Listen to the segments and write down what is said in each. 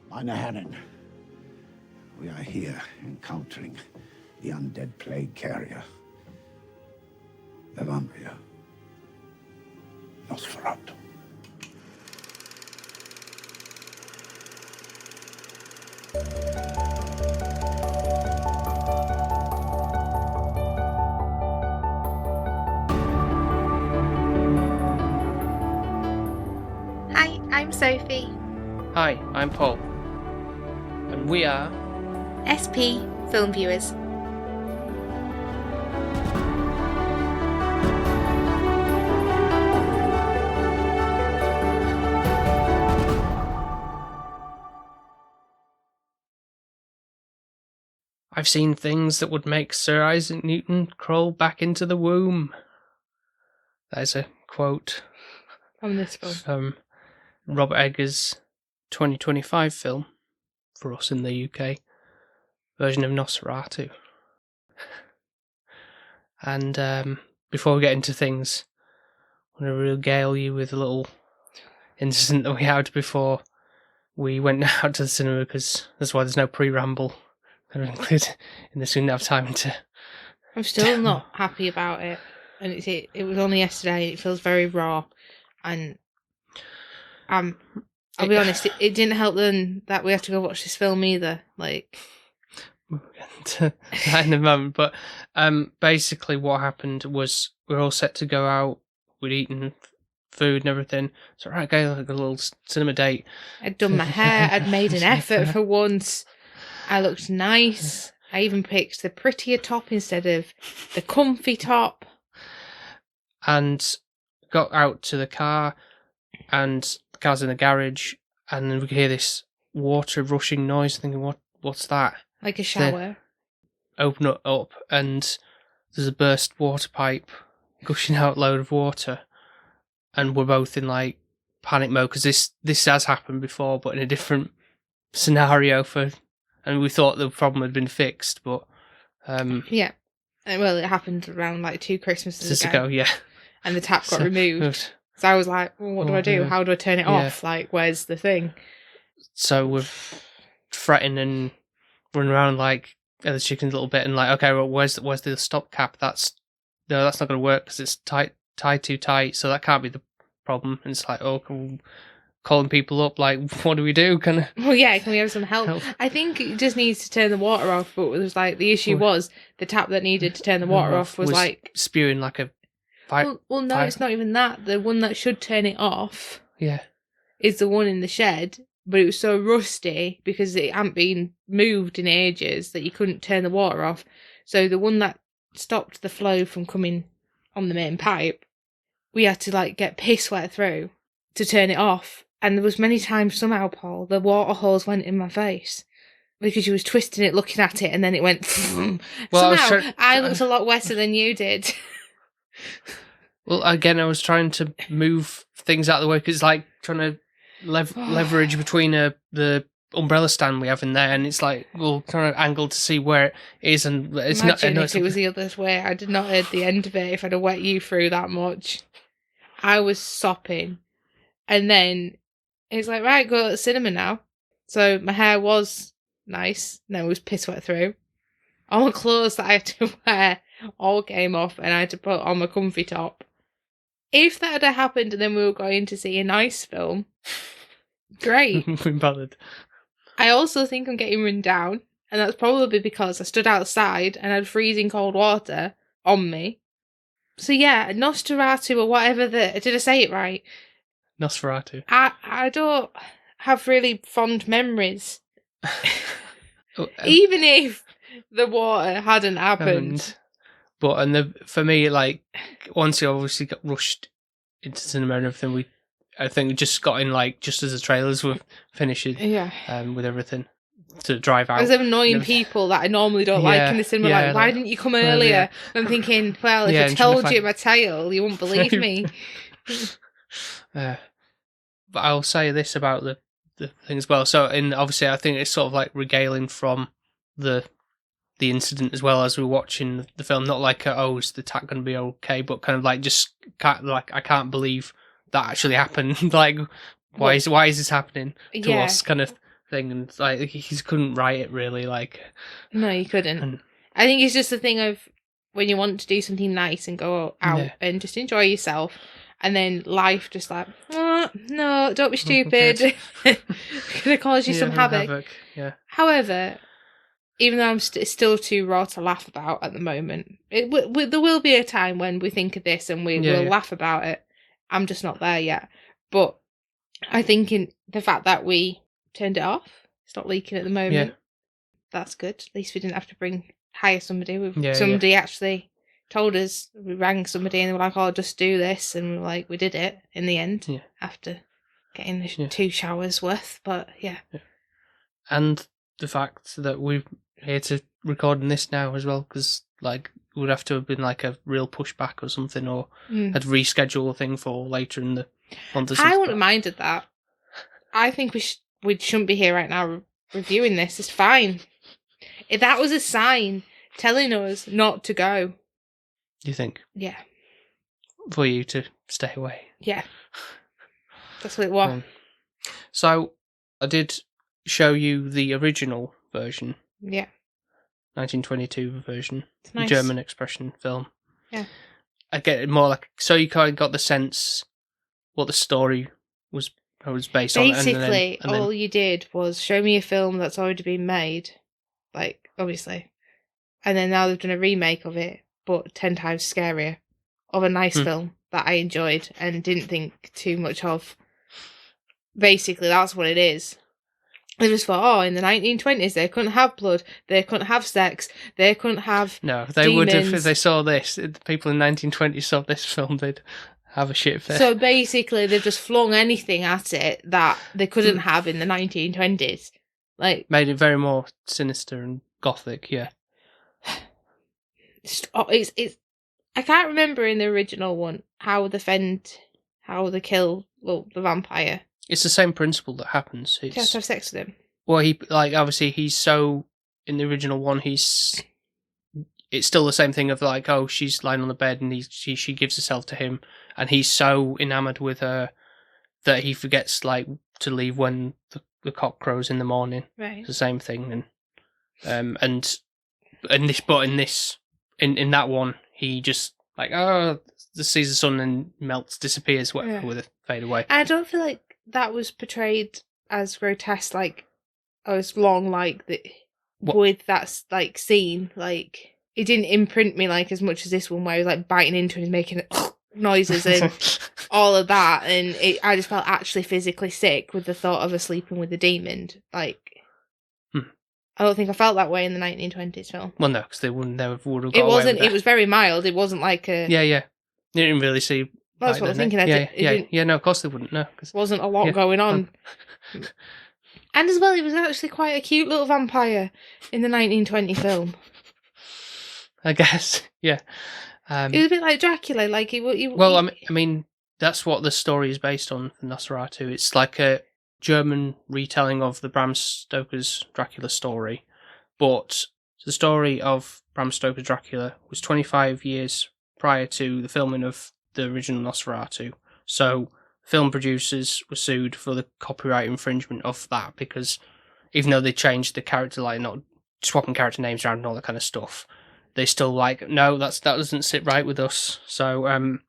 Meine Herren, we are here encountering the undead plague carrier, the vampire, Nosferatu. Hi, I'm Sophie. Hi, I'm Paul. And we are SP Film Viewers. I've seen things that would make Sir Isaac Newton crawl back into the womb. That is a quote From this film. from Robert Eggers' 2025 film, for us in the UK, version of Nosferatu. And before we get into things, I want to regale you with a little incident that we had before we went out to the cinema, because that's why there's no pre-ramble kind of included in this. We didn't have time to... I'm still not happy about it. And it was only yesterday, and it feels very raw. And I'll be honest, it didn't help then that we have to go watch this film either. Like, we'll get into that in a moment. But basically what happened was we were all set to go out. We'd eaten food and everything. So right, go like a little cinema date. I'd done my hair, I'd made an effort for once. I looked nice. I even picked the prettier top instead of the comfy top. And got out to the car, and the car's in the garage, and then we could hear this water rushing noise, thinking, what's that? Like a shower. Open it up, and there's a burst water pipe gushing out a load of water, and we're both in like panic mode, because this has happened before, but in a different scenario and we thought the problem had been fixed, but yeah. Well, it happened around like 2 Christmases ago. Yeah. And the tap got removed. So I was like, well, what do I do? How do I turn it off? Like, where's the thing? So we're fretting and running around like the chickens a little bit, and like, okay, well, where's the stop cap? That's not going to work because it's tied too tight. So that can't be the problem. And it's like, calling people up, like, what do we do? Can we have some help? I think it just needs to turn the water off. But it was like the issue was the tap that needed to turn the water off was like spewing like a. Well, no, it's not even that. The one that should turn it off, is the one in the shed. But it was so rusty because it hadn't been moved in ages that you couldn't turn the water off. So the one that stopped the flow from coming on the main pipe, we had to like get piss wet through to turn it off. And there was many times somehow, Paul, the water hose went in my face because you was twisting it, looking at it, and then it went. Well, somehow I looked a lot wetter than you did. Well, again, I was trying to move things out of the way, because it's like trying to leverage between the umbrella stand we have in there, and it's like trying to angle to see where it is, and it's Imagine not. If it was the other way, I did not hear the end of it. If I'd have wet you through that much, I was sopping, and then it's like, right, go to the cinema now. So my hair was nice, and then it was piss wet through. All my clothes that I had to wear all came off, and I had to put on my comfy top. If that had happened and then we were going to see a nice film, great. We bothered. I also think I'm getting run down, and that's probably because I stood outside and had freezing cold water on me. So yeah, Nosferatu or whatever did I say it right? Nosferatu. I don't have really fond memories. Even if the water hadn't happened. But for me, like, once you obviously got rushed into cinema and everything, I think we just got in like just as the trailers were finishing, with everything to drive out. There's annoying people that I normally don't like in the cinema. Like, why didn't you come earlier? I'm thinking, well, if I told you my tale, you wouldn't believe me. But I'll say this about the thing as well. So, obviously, I think it's sort of like regaling from the incident as well as we're watching the film. Not like, is the attack going to be okay? But kind of like I can't believe that actually happened. Like, why is this happening to us? Kind of thing, and like he couldn't write it really. Like, no, you couldn't. I think it's just the thing of when you want to do something nice and go out and just enjoy yourself, and then life just like, oh, no, don't be stupid. Gonna cause you some havoc. Yeah. However, even though it's still too raw to laugh about at the moment, there will be a time when we think of this and we will laugh about it. I'm just not there yet. But I think in the fact that we turned it off, it's not leaking at the moment. That's good. At least we didn't have to hire somebody. Somebody actually told us. We rang somebody and they were like, "Oh, just do this," and we're like, we did it in the end after getting the 2 showers worth. But and the fact that we're here to recording this now as well, because like it would have to have been like a real pushback or something, or had reschedule a thing for later in the month. I wouldn't have minded that. I think we shouldn't be here right now reviewing this. It's fine. If that was a sign telling us not to go. You think? Yeah. For you to stay away. Yeah. That's what it was. So I did show you the original version. Yeah. 1922 version. It's nice. German expression film. Yeah. I get it more like, so you kind of got the sense what the story was based on. Basically, all you did was show me a film that's already been made, like, obviously. And then now they've done a remake of it, but 10 times scarier, of a nice film that I enjoyed and didn't think too much of. Basically, that's what it is. They just thought, in the 1920s, they couldn't have blood, they couldn't have sex, they couldn't have No, they demons. would have, if they saw this, if the people in the 1920s saw this film, they'd have a shit fit. So basically, they've just flung anything at it that they couldn't have in the 1920s. Like, made it very more sinister and gothic, yeah. It's I can't remember in the original one how they kill the vampire. It's the same principle that happens. She has to have sex with him. Well, obviously he's so, in the original one, it's still the same thing of like, oh, she's lying on the bed and she gives herself to him, and he's so enamored with her that he forgets like to leave when the cock crows in the morning. Right. It's the same thing, and in that one, he just like, oh, sees the sun and melts, disappears, whatever, with it, fade away. I don't feel like that was portrayed as grotesque, like, as long, like, with that, like, scene. Like, it didn't imprint me, like, as much as this one, where he was, like, biting into it and making noises and all of that. And I just felt actually physically sick with the thought of her sleeping with the demon. Like, I don't think I felt that way in the 1920s film. Well, no, because they never would have got away with that. It was very mild. It wasn't like a... Yeah. You didn't really see... Well, that's what I'm thinking. No, of course they wouldn't, no. Wasn't a lot going on. And as well, he was actually quite a cute little vampire in the 1920 film. I guess, yeah. He was a bit like Dracula, like I mean, that's what the story is based on, Nosferatu. It's like a German retelling of the Bram Stoker's Dracula story, but the story of Bram Stoker's Dracula was 25 years prior to the filming of the original Nosferatu. So film producers were sued for the copyright infringement of that, because even though they changed the character, like not swapping character names around and all that kind of stuff, they still like, no, that doesn't sit right with us. So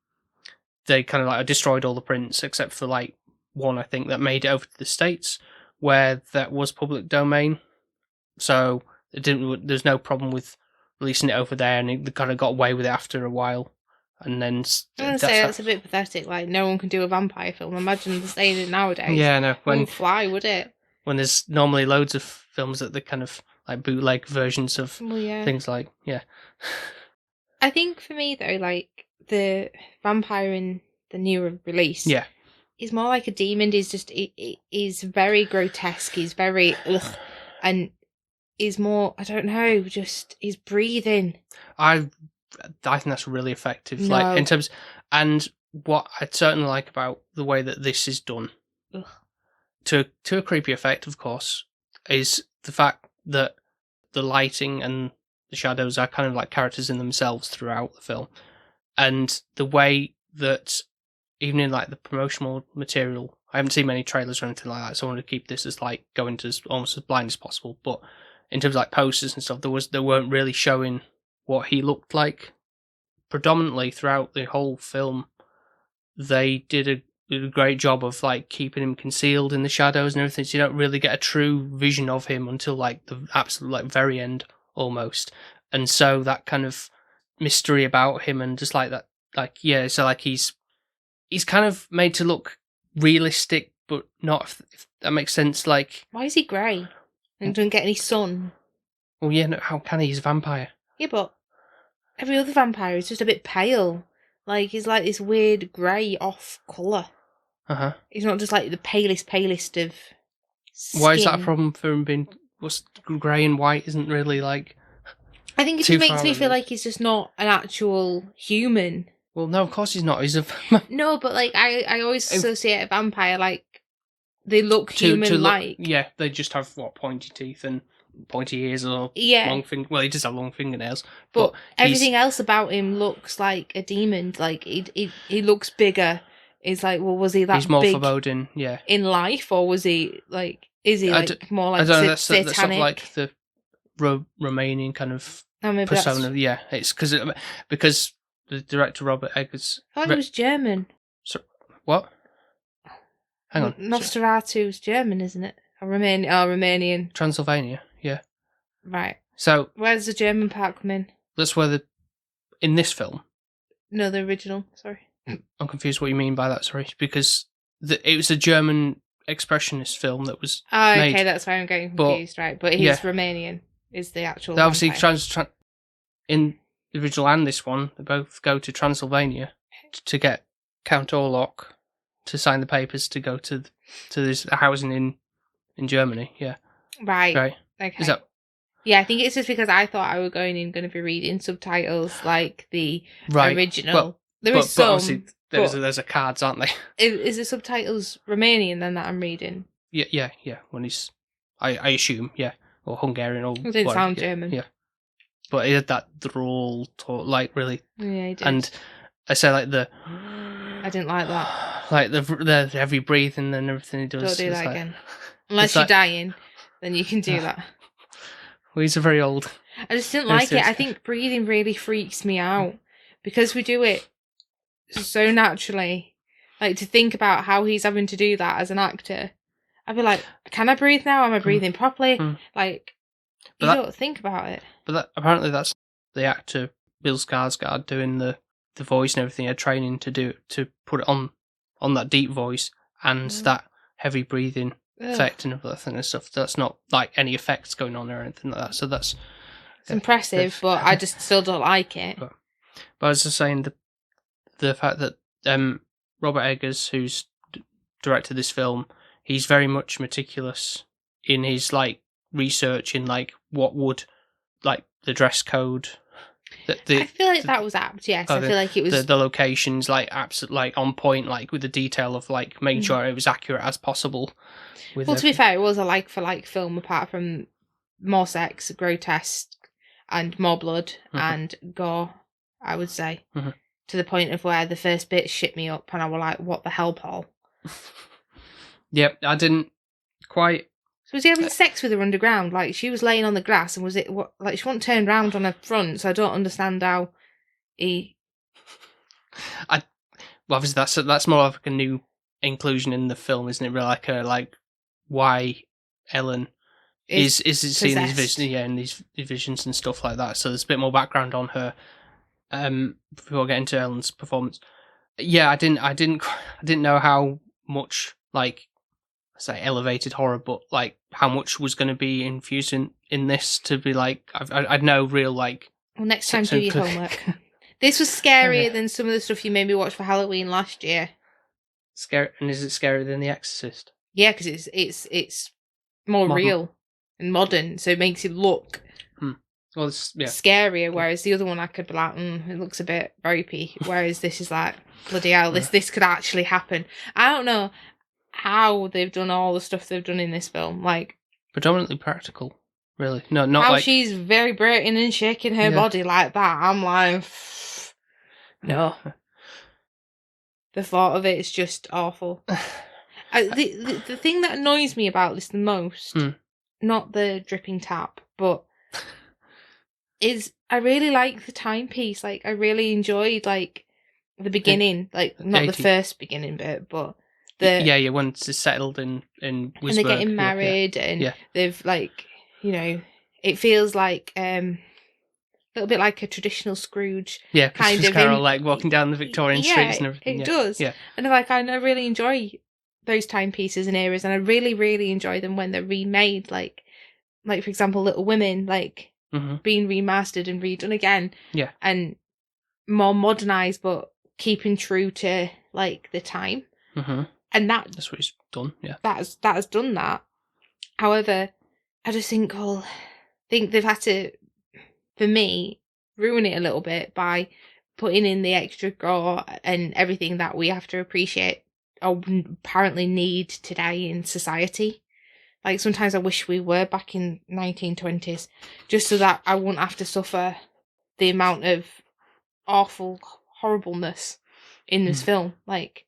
they kind of like destroyed all the prints except for like one, I think, that made it over to the States where that was public domain. So there's no problem with releasing it over there, and they kind of got away with it after a while. And then that's a bit pathetic. Like, no one can do a vampire film. Imagine saying it nowadays. Yeah, no. It wouldn't fly, would it? When there's normally loads of films that they kind of like bootleg versions of things like, yeah. I think for me though, like the vampire in the new release, is more like a demon. He's very grotesque. He's very and he's more, I don't know, just his breathing. I think that's really effective. No. Like in terms, and what I certainly like about the way that this is done, to a creepy effect, of course, is the fact that the lighting and the shadows are kind of like characters in themselves throughout the film, and the way that even in like the promotional material I haven't seen many trailers or anything like that, so I wanted to keep this as like going to almost as blind as possible. But in terms of like posters and stuff, they weren't really showing what he looked like. Predominantly throughout the whole film, they did a great job of like keeping him concealed in the shadows and everything, so you don't really get a true vision of him until like the absolute like very end almost. And so that kind of mystery about him and just like that, like so like he's kind of made to look realistic, but not, if that makes sense. Like, why is he grey and doesn't get any sun? Well, yeah, no, how can he? He's a vampire. Yeah, but every other vampire is just a bit pale. Like, he's like this weird grey off colour. He's not just like the palest of skin. Why is that a problem for him being grey and white? Isn't really like. I think it just makes me feel like he's just not an actual human. Well, no, of course he's not. He's a. No, but like I always associate a vampire like they look human-like. Yeah, they just have pointy teeth and pointy ears or long well, he does have long fingernails, but everything else about him looks like a demon. Like he looks bigger. It's like, well, was he that he's more big foreboding, in life, or was he like? Is he like more like satanic? That's sort of like the Romanian kind of persona. That's... Yeah, it's because the director Robert Eggers. I thought he was German. So, what? Hang on. Nosferatu's German, isn't it? Or Romanian. Transylvania, yeah. Right. So where does the German part come in? That's where in this film. No, the original. Sorry. I'm confused what you mean by that. Sorry, because it was a German expressionist film that was. Oh, okay, made, that's why I'm getting confused. Right, but he's Romanian. Is the actual. They obviously in the original and this one, they both go to Transylvania to get Count Orlok to sign the papers to go to this housing in Germany. Yeah. Right. Okay. Is that? Yeah, I think it's just because I thought I were going to be reading subtitles like the original. Well, There is some. Obviously there's a cards, aren't they? Is the subtitles Romanian then that I'm reading? Yeah. When he's, I assume, or Hungarian or. It didn't sound German. Yeah, but he had that drawl talk, like really. Yeah, he did. And I say like I didn't like that. Like the heavy breathing and everything he does. Don't do that again. Unless you're dying, then you can do that. Well, he's a very old. I just didn't like it. I think breathing really freaks me out because we do it so naturally. Like, to think about how he's having to do that as an actor, I'd be like, can I breathe now? Am I breathing properly? Like, don't think about it. But apparently that's the actor Bill Skarsgård doing the voice and everything. Had training to put it on that deep voice and that heavy breathing effect and everything and stuff. That's not like any effects going on or anything like that. So it's impressive, but I just still don't like it. But I was just saying the fact that Robert Eggers, who's directed this film, he's very much meticulous in his like research in like what would like the dress code. I feel like that was apt. Yes, I feel like it was the locations like absolutely like on point, like with the detail of like making sure it was accurate as possible. To be fair, it was a like for like film, apart from more sex, grotesque, and more blood and gore. I would say to the point of where the first bit shit me up, and I was like, "What the hell, Paul?" Yep, I didn't quite. So was he having sex with her underground? Like, she was laying on the grass, and was it what? Like, she wasn't turned round on her front, so I don't understand how he. Well, obviously that's more of like a new inclusion in the film, isn't it? Really, like why Ellen is seeing these visions, in these visions and stuff like that. So there's a bit more background on her. Before I get into Ellen's performance, I didn't know how much like. Say elevated horror, but like how much was going to be infused in this to be like I'd know real like. Well, next time do your homework. This was scarier than some of the stuff you made me watch for Halloween last year. Scary, and is it scarier than The Exorcist? Yeah, because it's more modern. Real and modern, so it makes it look scarier. Whereas the other one, I could be like, it looks a bit ropey. Whereas this is like, bloody hell, this could actually happen. I don't know how they've done all the stuff they've done in this film, like predominantly practical, really. No, not how like she's vibrating and shaking her body like that. I'm like, no. The thought of it is just awful. The thing that annoys me about this the most, not the dripping tap, but is I really like the timepiece. Like, I really enjoyed, like, the beginning, like, not the first beginning bit, but once it's settled in and they're getting married, and they've, like, you know, it feels like a little bit like a traditional Scrooge kind of Carol, like walking down the Victorian streets and everything. It does. Yeah. And like, I really enjoy those timepieces and eras, and I really, really enjoy them when they're remade, like for example, Little Women, like being remastered and redone again. Yeah. And more modernized, but keeping true to like the time. Mm-hmm. And that's what he's done. Yeah. That has done that. However, I just think they've had to, for me, ruin it a little bit by putting in the extra gore and everything that we have to appreciate or apparently need today in society. Like, sometimes I wish we were back in 1920s, just so that I wouldn't have to suffer the amount of awful horribleness in this film. Like,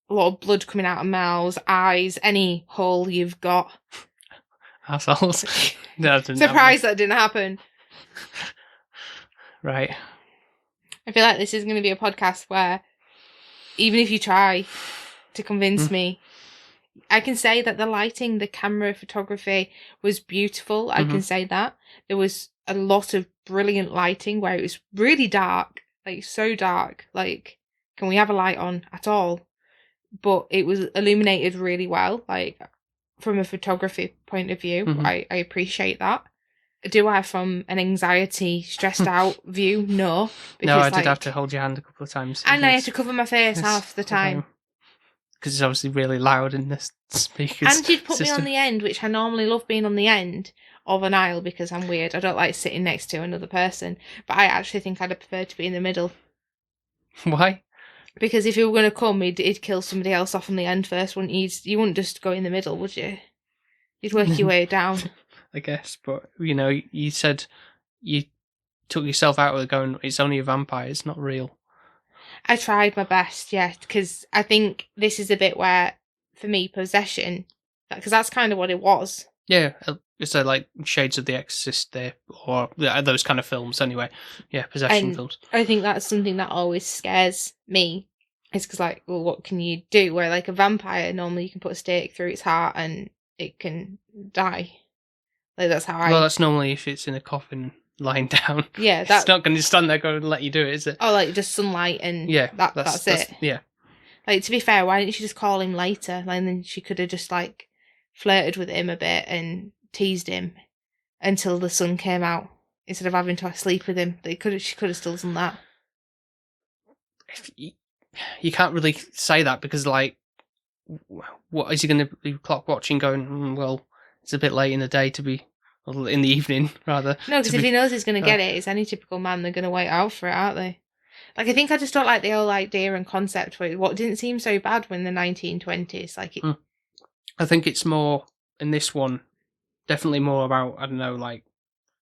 a lot of blood coming out of mouths, eyes, any hole you've got. Assholes. Surprised that didn't happen. Right. I feel like this is going to be a podcast where, even if you try to convince me, I can say that the lighting, the camera photography was beautiful. I can say that. There was a lot of brilliant lighting where it was really dark, like so dark. Like, can we have a light on at all? But it was illuminated really well, like from a photography point of view. I appreciate that. Do I, from an anxiety, stressed out view? No. No, I did have to hold your hand a couple of times. And I had to cover my face half the time. Because it's obviously really loud in the speakers. And you'd put me on the end, which I normally love being on the end of an aisle because I'm weird. I don't like sitting next to another person. But I actually think I'd have preferred to be in the middle. Why? Because if you were going to come, he'd kill somebody else off on the end first, wouldn't you? You wouldn't just go in the middle, would you? You'd work your way down. I guess, but, you know, you said you took yourself out with it going, it's only a vampire, it's not real. I tried my best, yeah, because I think this is a bit where, for me, possession, because that's kind of what it was. Yeah, it's like Shades of the Exorcist there, or those kind of films anyway. Yeah, possession films. I think that's something that always scares me. It's because, like, well, what can you do? Where, like, a vampire, normally you can put a stake through its heart and it can die. Like, that's how Well, that's normally if it's in a coffin lying down. Yeah, it's not going to stand there going and let you do it, is it? Oh, like, just sunlight and that's it. Yeah. Like, to be fair, why didn't she just call him later? Like, and then she could have just, like, flirted with him a bit and teased him until the sun came out instead of having to sleep with him. She could have still done that. You can't really say that because, like, what is he going to be clock watching going, well, it's a bit late in the day to be, or in the evening, rather. No, because if he knows he's going to get it, it's any typical man, they're going to wait out for it, aren't they? Like, I think I just don't like the whole idea and concept for it. What didn't seem so bad when the 1920s. Like, I think it's more, in this one, definitely more about, I don't know, like,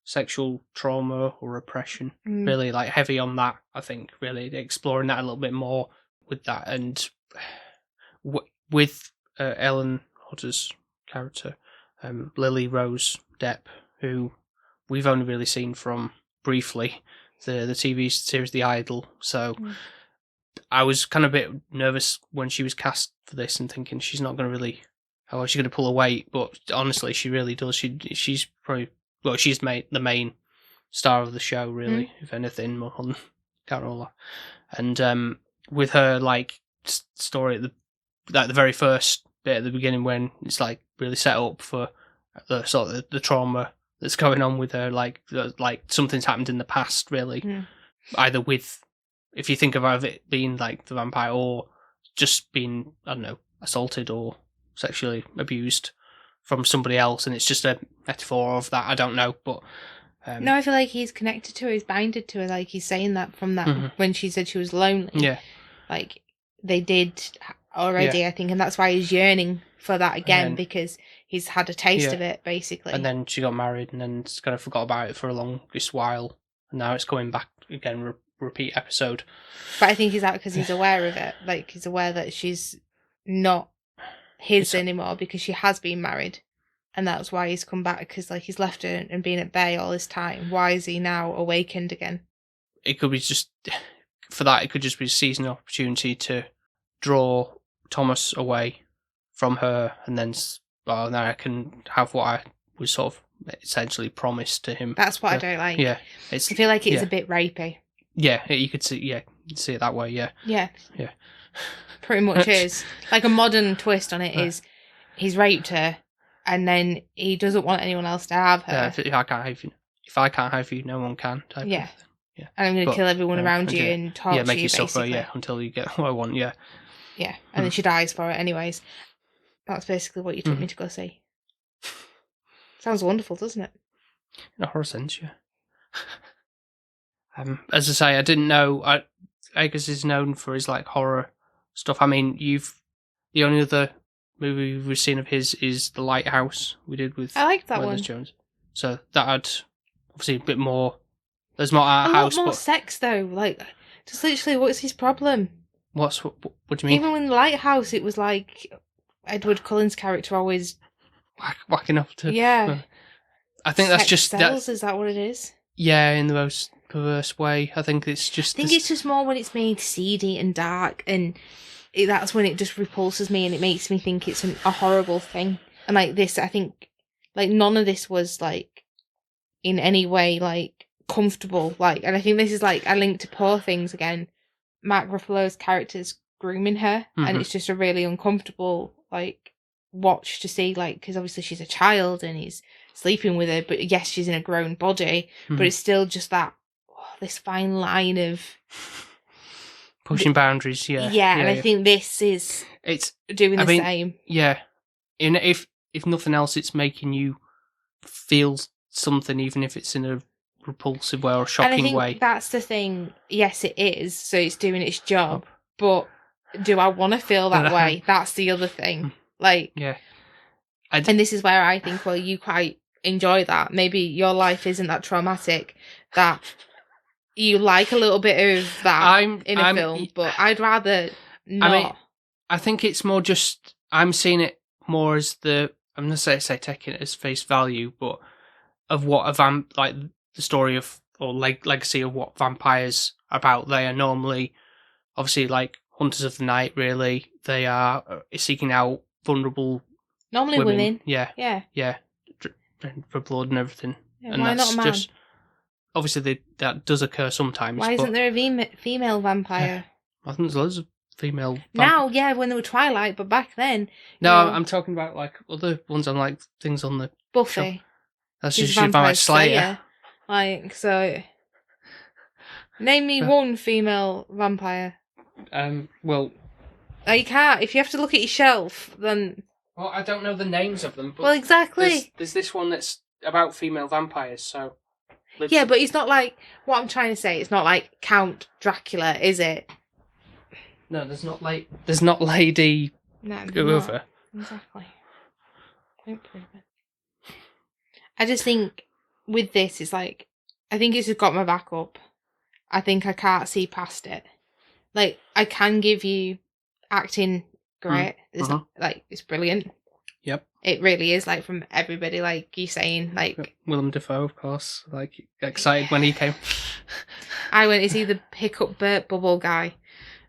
sexual trauma or repression. Really, like, heavy on that, I think, really exploring that a little bit more with that. And with Ellen Hodder's character, Lily Rose Depp, who we've only really seen from briefly the TV series The Idol. So I was kind of a bit nervous when she was cast for this and thinking she's not going to really, how is she going to pull her weight? But honestly, she really does. She's probably, well, she's the main star of the show, really, if anything, more on Carola. And with her, like, story at the very first bit at the beginning when it's, like, really set up for the sort of the trauma that's going on with her, like something's happened in the past, really. Either with, if you think of it being like the vampire, or just being, I don't know, assaulted or sexually abused from somebody else, and it's just a metaphor of that. I don't know, but no, I feel like he's connected to her, he's binded to her, like he's saying that from that when she said she was lonely. Yeah, like they did already, I think, and that's why he's yearning for that again, because he's had a taste of it, basically. And then she got married and then kind of forgot about it for a longest while, and now it's coming back again, repeat episode. But I think he's out because he's aware of it. Like, he's aware that she's not his anymore because she has been married. And that's why he's come back, because like he's left her and been at bay all this time. Why is he now awakened again? It could be just, for that, it could just be a seasonal opportunity to draw Thomas away from her, and then, well, now I can have what I was sort of essentially promised to him. That's what I don't like. Yeah. I feel like it's a bit rapey. Yeah, you could see it that way, yeah. Yeah. Yeah. Pretty much is. Like a modern twist on it is he's raped her, and then he doesn't want anyone else to have her. Yeah, if I can't have you, no one can. Yeah. Yeah. And I'm going to kill everyone around you and torture you, make you suffer, basically. until you get what I want, yeah. Yeah, and then she dies for it anyways. That's basically what you took me to go see. Sounds wonderful, doesn't it? In a horror sense, yeah. As I say, I didn't know. Eggers is known for his like horror stuff. I mean, the only other movie we've seen of his is The Lighthouse. We did with I like that Weathers one. Jones. So that had obviously a bit more. There's more art a house, lot more but sex though. Like, just literally, what's his problem? what do you mean? Even in The Lighthouse, it was like Edward Cullen's character always whacking off to. Yeah. I think that's sex just sells. Is that what it is? Yeah, in the most perverse way. I think it's just. I think it's just more when it's made seedy and dark, and that's when it just repulses me, and it makes me think it's a horrible thing. And like this, I think, like none of this was like in any way like comfortable. Like, and I think this is like a link to Poor Things again. Mark Ruffalo's character's grooming her, and it's just a really uncomfortable like watch to see. Like, because obviously she's a child and he's sleeping with her, but yes, she's in a grown body, but it's still just that this fine line of pushing boundaries. Yeah, and I think this is doing the same. Yeah, and if nothing else, it's making you feel something, even if it's in a repulsive way or a shocking and I think way. That's the thing. Yes, it is. So it's doing its job, but do I want to feel that way? That's the other thing. Like, yeah, and this is where I think, well, you quite enjoy that. Maybe your life isn't that traumatic that you like a little bit of that in a film, but I'd rather not. I mean, I think it's more just I'm seeing it more as I'm gonna say taking it as face value, but of what like the story of or legacy of what vampires are about. They are normally obviously like hunters of the night. Really, they are seeking out vulnerable. Normally women. Yeah. For blood and everything. Yeah, and why that's not a man? just obviously that does occur sometimes. Why isn't there a female vampire? I think there's loads of female. Now, yeah, when there were Twilight, but back then. No, I'm talking about like other ones on like things on the Buffy. Show. That's just Vampire Slayer. Like, so. Name me one female vampire. Well. Oh, you can't. If you have to look at your shelf, then. Well, I don't know the names of them. But well, exactly. There's this one that's about female vampires, so. Yeah, but it's not like. What I'm trying to say, it's not like Count Dracula, is it? No, there's not Lady. No, whoever. Exactly. Don't prove it. I just think with this, it's like. I think it's just got my back up. I think I can't see past it. Like, I can give you acting great. Like, it's brilliant. Yep. It really is, like, from everybody, like you're saying, like... Willem Dafoe, of course. Like, excited when he came. I went, is he the pick-up Burt Bubble guy?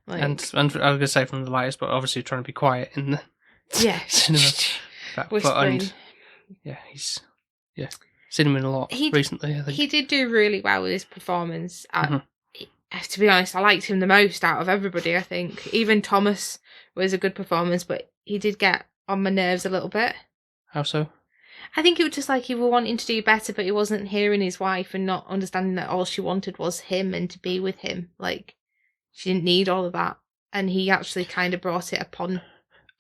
Like, and I was going to say from the lightest, but obviously trying to be quiet in the cinema. Whispering. He's seen him in a lot recently, I think. He did do really well with his performance. To be honest, I liked him the most out of everybody, I think. Even Thomas was a good performance, but he did get on my nerves a little bit. How so? I think it was just like he was wanting to do better, but he wasn't hearing his wife and not understanding that all she wanted was him and to be with him. Like, she didn't need all of that. And he actually kind of brought it upon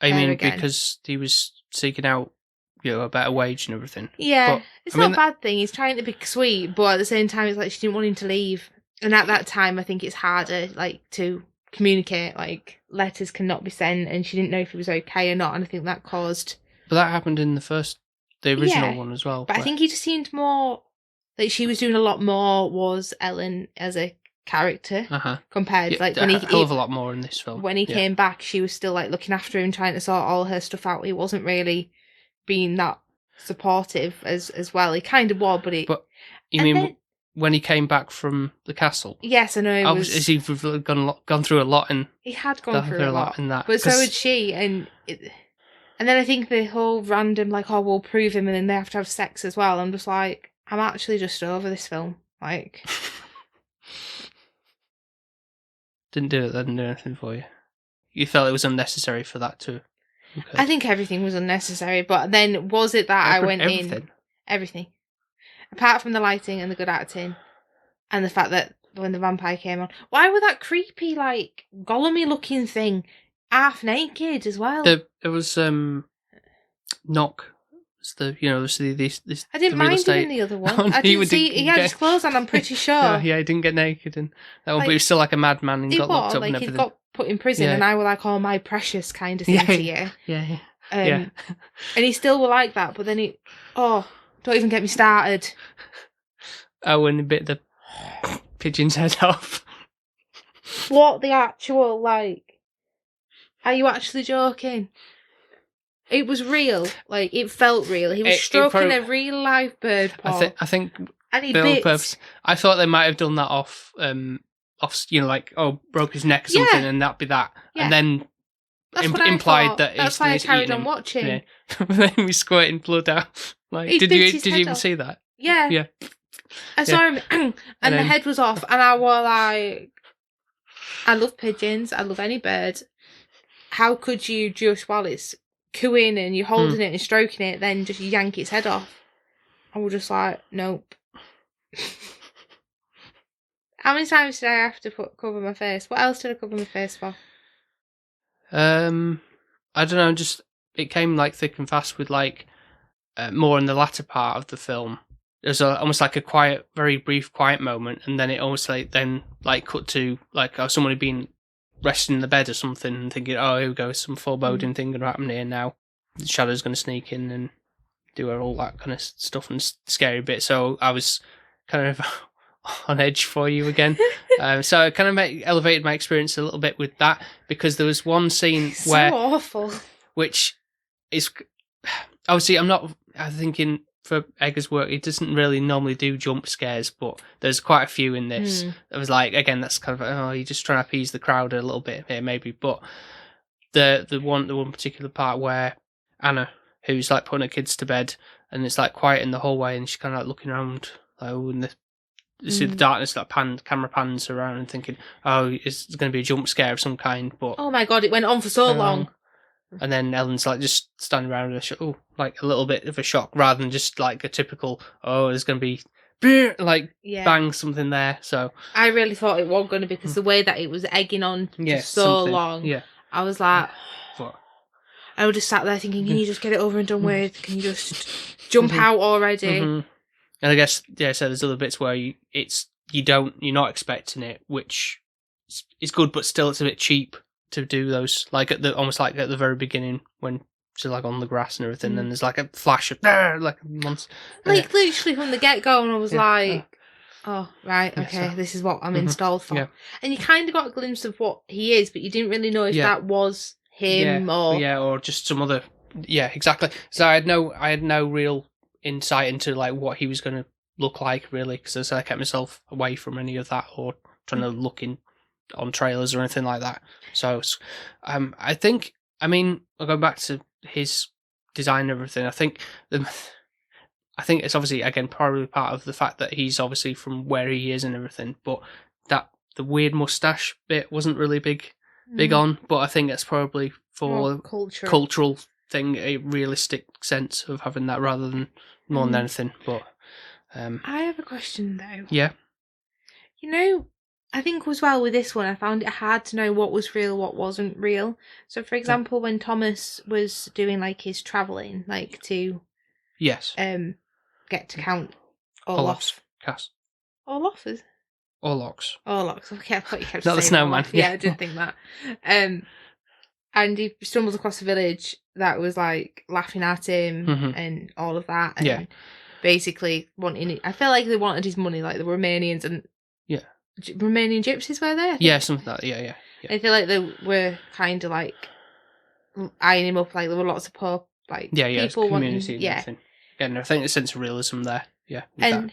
I mean, again. because he was seeking out, a better wage and everything. Yeah, but, it's not a bad thing. He's trying to be sweet, but at the same time, it's like she didn't want him to leave. And at that time, I think it's harder, like, to communicate. Like, letters cannot be sent, and she didn't know if he was okay or not. And I think that caused. But that happened in the original one as well. But I think he just seemed more like she was doing a lot more. Was Ellen as a character compared yeah, like when he hell of a lot more in this film. When he came back, she was still like looking after him, trying to sort all her stuff out. He wasn't really being that supportive as well. He kind of was, but you mean when he came back from the castle? Yes, I know. Has he gone through a lot, and he had gone through a lot in that, but so had she, and then I think the whole random like, oh, we'll prove him, and then they have to have sex as well. I'm just like, I'm actually just over this film. Like, didn't do anything for you. You felt it was unnecessary for that to occur. I think everything was unnecessary, but then was it that I went in everything, apart from the lighting and the good acting, and the fact that when the vampire came on, why were that creepy like Gollum-y looking thing half naked as well? It was Knock. This I didn't mind him in the other one. I didn't see he had his clothes on, I'm pretty sure. Yeah, he didn't get naked in that one, but he was still like a madman and got locked up and everything. He got put in prison, and I were like, oh, my precious kind of thing to you. Yeah. And he still were like that, but then don't even get me started. Oh, when he bit the pigeon's head off. What the actual, like, are you actually joking? It was real. Like, it felt real. He was stroking a real live bird paw. I think and he bit. Purpose, I thought they might have done that off, like, broke his neck or something, and that'd be that. Yeah. And then implied that that's why I carried on watching. Yeah. Then we squirting blood out. Like, did you even see that? Yeah. Yeah. I saw him, and the head was off, and I was like, I love pigeons. I love any bird. How could you just, while it's cooing and you're holding it and stroking it, then just yank its head off? I was just like, nope. How many times did I have to cover my face? What else did I cover my face for? I don't know. Just it came like thick and fast with like more in the latter part of the film. There's almost like a quiet, very brief, quiet moment, and then it almost like cut to like someone had been resting in the bed or something, and thinking, oh, here we go, some foreboding thing going to happen here now. The shadow's going to sneak in and do all that kind of stuff and scary bit. So I was kind of on edge for you again. So I kind of elevated my experience a little bit with that, because there was one scene where... So awful. Which is... Obviously, I'm thinking for Eggers' work, he doesn't really normally do jump scares, but there's quite a few in this. It was like, again, that's kind of, you're just trying to appease the crowd a little bit here, maybe. But the one particular part where Anna, who's like putting her kids to bed, and it's like quiet in the hallway, and she's kind of like looking around, like, and you see the darkness, that camera pans around, and thinking, oh, it's going to be a jump scare of some kind. But oh my god, it went on for so long. And then Ellen's like just standing around with like a little bit of a shock, rather than just like a typical, there's going to be bang something there. So I really thought it was going to be, because the way that it was egging on for so long. Yeah, I was like, I was just sat there thinking, can you just get it over and done with? Can you just jump out already? And I guess so there's other bits where you're not expecting it, which is good, but still it's a bit cheap to do those, like almost like at the very beginning when she's like on the grass and everything, and there's like a flash of like once, like literally from the get go, and I was like, oh right, okay, this is what I'm installed for. Yeah. And you kind of got a glimpse of what he is, but you didn't really know if that was him or just some other. Yeah, exactly. So I had no real insight into like what he was going to look like, really, because I kept myself away from any of that or trying to look on trailers or anything like that. So I think, going back to his design and everything, I think it's obviously, again, probably part of the fact that he's obviously from where he is and everything, but that the weird mustache bit wasn't really big on, but I think it's probably for cultural thing, a realistic sense of having that rather than more than anything. But I have a question though. Yeah. I think as well with this one, I found it hard to know what was real, what wasn't real. So, for example, when Thomas was doing like his travelling, like to get to Count Orloff. Orloff is Orlocks. Okay, I thought you kept not saying the snowman. Yeah, I didn't think that. And he stumbles across a village that was like laughing at him and all of that, and basically wanting it. I felt like they wanted his money, like the Romanians, and Romanian gypsies were there. Yeah, something like that. Yeah. I feel like they were kind of like eyeing him up. Like there were lots of poor people community wanting. and everything. Again, I think the sense of realism there. Yeah, and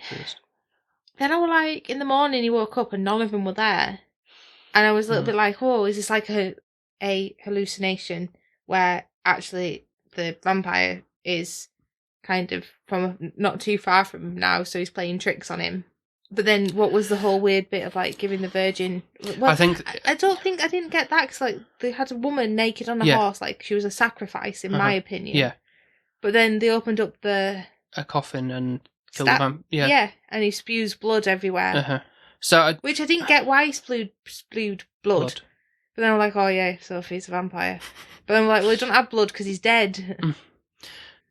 then I was like, in the morning he woke up and none of them were there, and I was a little bit like, oh, is this like a hallucination where actually the vampire is kind of from not too far from him now, so he's playing tricks on him. But then what was the whole weird bit of like giving the virgin? Well, I didn't get that, because like they had a woman naked on a horse, like she was a sacrifice in my opinion. Yeah. But then they opened up a coffin and killed the vampire. Yeah, and he spews blood everywhere. So which I didn't get why he spewed blood. But then I'm like, oh yeah, Sophie's a vampire. But I'm like, well, he doesn't have blood because he's dead.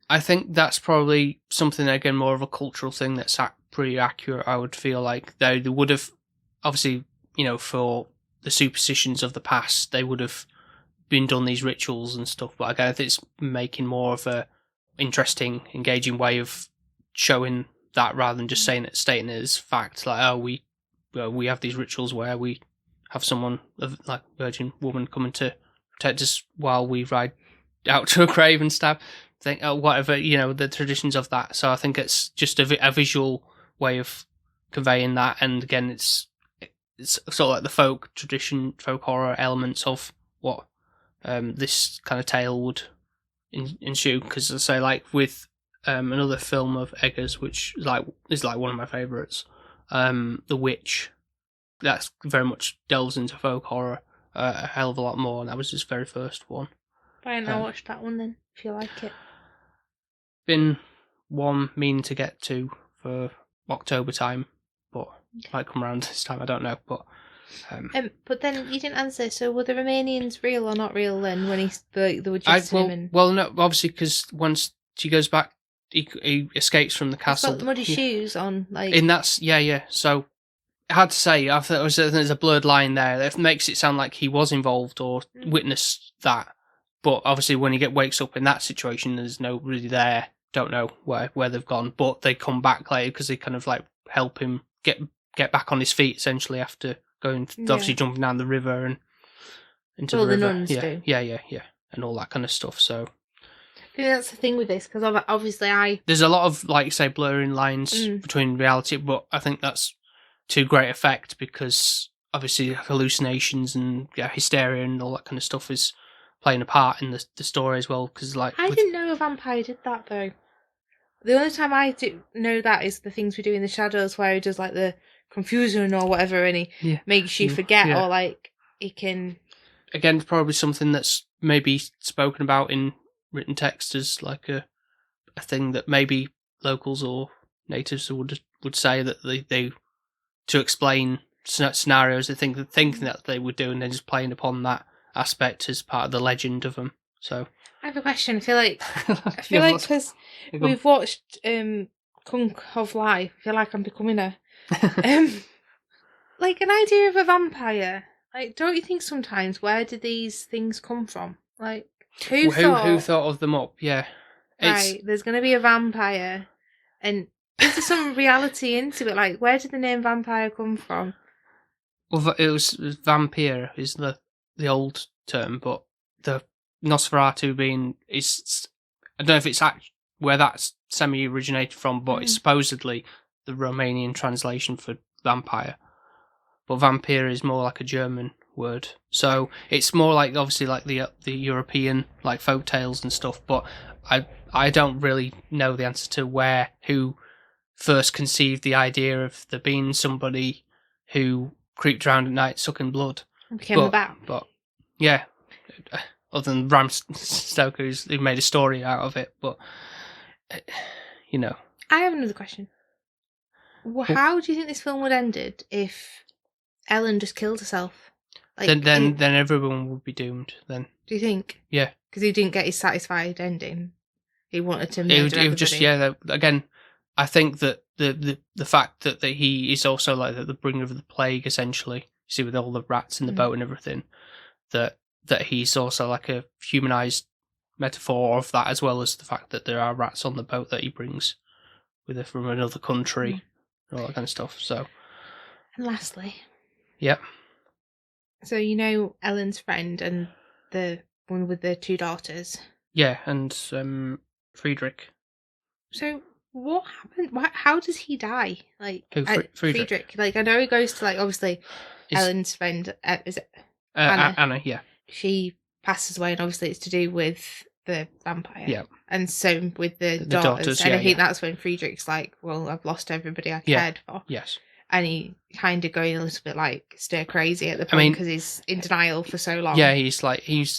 I think that's probably something, again, more of a cultural thing that's pretty accurate. I would feel like they would have, obviously, for the superstitions of the past, they would have been done these rituals and stuff. But again, I think it's making more of a interesting, engaging way of showing that rather than just stating it as fact. Like, oh, we have these rituals where we have someone, like virgin woman, coming to protect us while we ride out to a grave and stab. Whatever, the traditions of that. So I think it's just a visual way of conveying that. And again, it's sort of like the folk horror elements of what this kind of tale would ensue. Because I say, like with another film of Eggers, which is like one of my favourites, The Witch. That's very much delves into folk horror a hell of a lot more, and that was his very first one. Why don't I watch that one then, if you like it? Been one meaning to get to for October time, but might come around this time, I don't know. But then you didn't answer, so were the Romanians real or not real then, when they were just him? Well, no, obviously, because once she goes back, he escapes from the castle. He's got the muddy shoes on, like... And that's, yeah, so... I had to say, I thought there's a blurred line there that makes it sound like he was involved or witnessed that. But obviously, when he wakes up in that situation, there's nobody there. Don't know where they've gone, but they come back later because they kind of like help him get back on his feet. Essentially, after going, obviously jumping down the river and into the river. The nuns do. Yeah, and all that kind of stuff. So I think that's the thing with this, because obviously there's a lot of, like, say, blurring lines between reality, but I think that's to great effect because obviously hallucinations and hysteria and all that kind of stuff is playing a part in the story as well. Because I didn't know a vampire did that though. The only time I do know that is the things we do in the shadows, where he does like the confusion or whatever, and he makes you forget, or like he can. Again, probably something that's maybe spoken about in written text as like a thing that maybe locals or natives would say that they to explain scenarios, they think that they would do, and then just playing upon that aspect as part of the legend of them. So I have a question. I feel like because we've watched Kunk of Life, I feel like I'm becoming a like an idea of a vampire. Like, don't you think sometimes, where do these things come from? Like, who thought of them up? Yeah, right. There's going to be a vampire, and is there some reality into it? Like, where did the name vampire come from? Well, it was vampire is the old term, but the Nosferatu is I don't know if it's where that's semi-originated from, but it's supposedly the Romanian translation for vampire. But vampire is more like a German word, so it's more like obviously like the European like folk tales and stuff. But I don't really know the answer to who first conceived the idea of there being somebody who creeped around at night sucking blood. But yeah, other than Bram Stoker, who made a story out of it. But I have another question. How do you think this film would have ended if Ellen just killed herself? Like, then everyone would be doomed. Then do you think? Yeah, because he didn't get his satisfied ending. He wanted to murder everybody. It would just again. I think that the fact that he is also like the bringer of the plague, essentially, you see, with all the rats in the boat and everything, that he's also like a humanized metaphor of that, as well as the fact that there are rats on the boat that he brings with her from another country and all that kind of stuff. So, and lastly, Yep. So you know Ellen's friend and the one with the 2 daughters? Yeah, and Friedrich. So what happened? How does he die? Like Who, Friedrich? Like I know he goes to, like, obviously Ellen's friend, is it Anna? Anna, yeah. She passes away, and obviously it's to do with the vampire. Yeah. And so with the daughters. And I think that's when Friedrich's like, well, I've lost everybody I cared for. Yes. And he kind of going a little bit like stir crazy at the point because he's in denial for so long. Yeah, he's